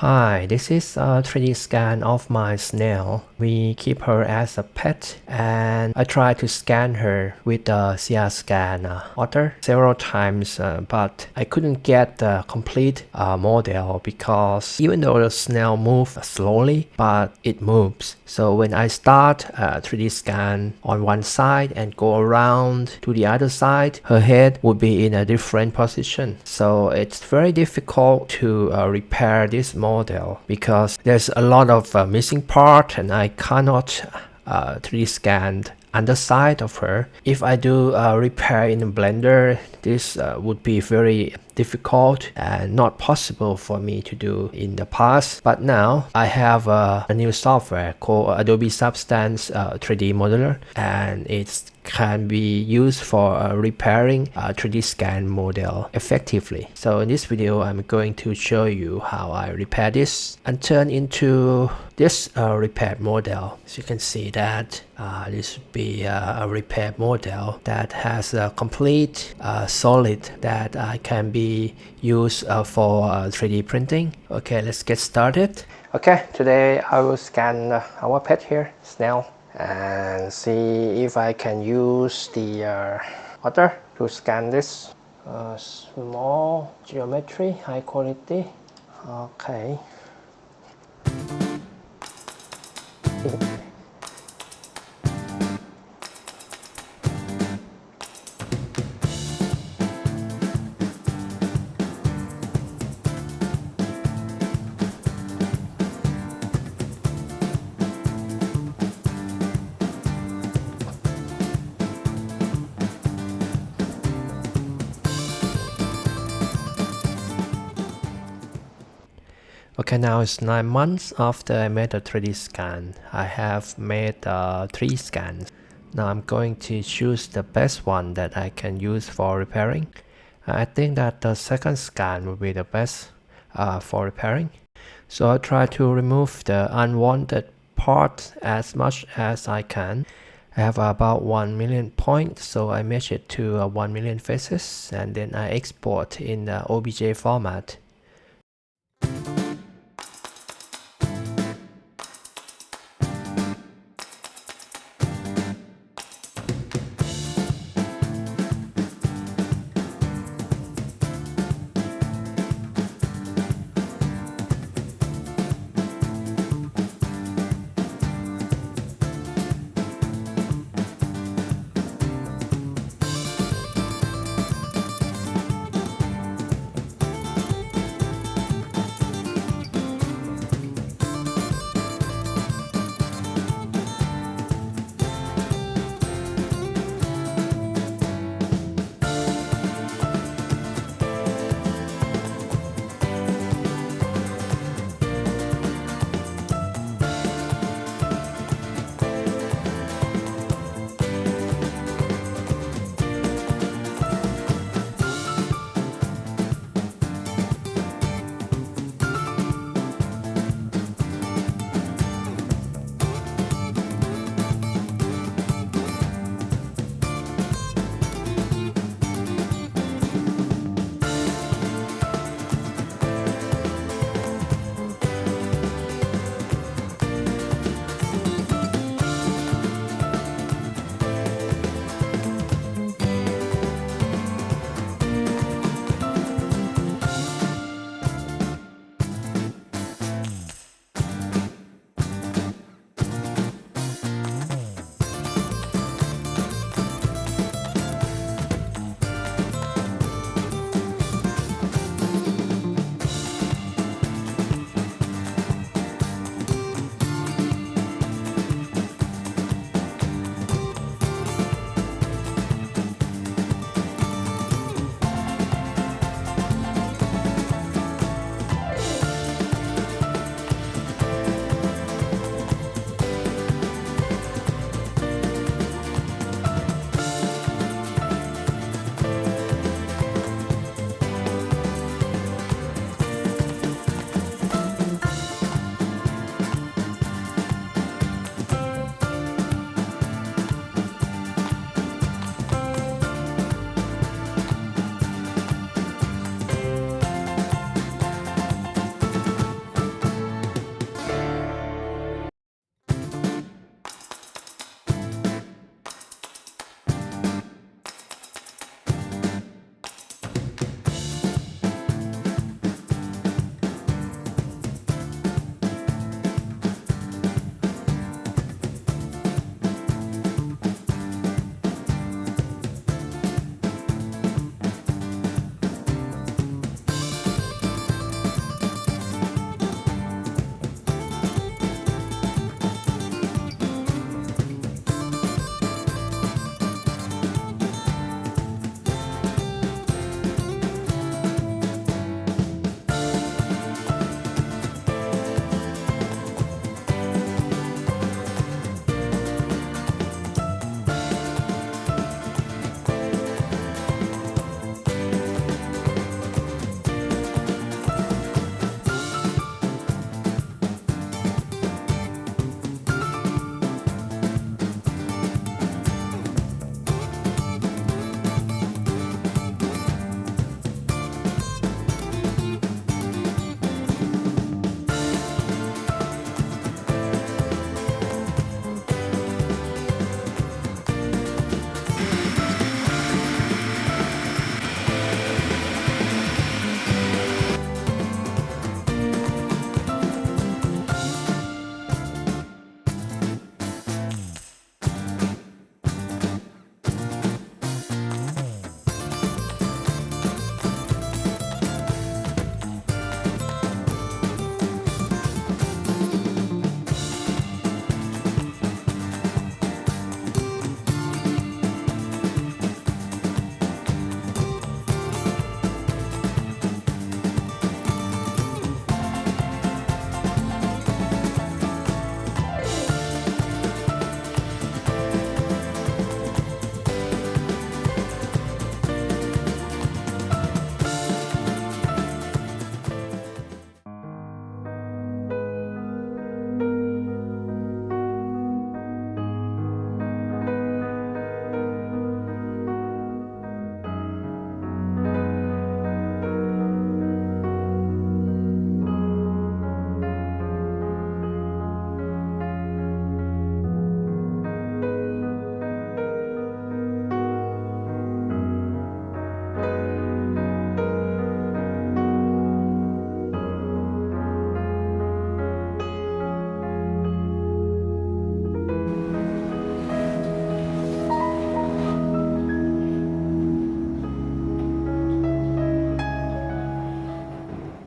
Hi, this is a 3D scan of my snail. We keep her as a pet and I try to scan her with the CR scan author several times but I couldn't get the complete model because even though the snail moves slowly but it moves. So when I start a 3D scan on one side and go around to the other side, her head would be in a different position. So it's very difficult to repair this model because there's a lot of missing part and I cannot 3D scan underside of her. If I do repair in Blender, this would be very difficult and not possible for me to do in the past. But now I have a new software called Adobe Substance 3D Modeler, and it can be used for repairing a 3D scan model effectively. So in this video, I'm going to show you how I repair this and turn into this repaired model. As you can see that this would be a repaired model that has a complete solid that can be used for 3D printing. Okay, let's get started. Okay, today I will scan our pet here, snail, and see if I can use the author to scan this small geometry, high quality. Okay. Okay, now it's 9 months after I made a 3D scan. I have made 3 scans. Now I'm going to choose the best one that I can use for repairing. I think that the second scan will be the best for repairing. So I'll try to remove the unwanted part as much as I can. I have about 1 million points, so I measure it to 1 million faces and then I export in the OBJ format.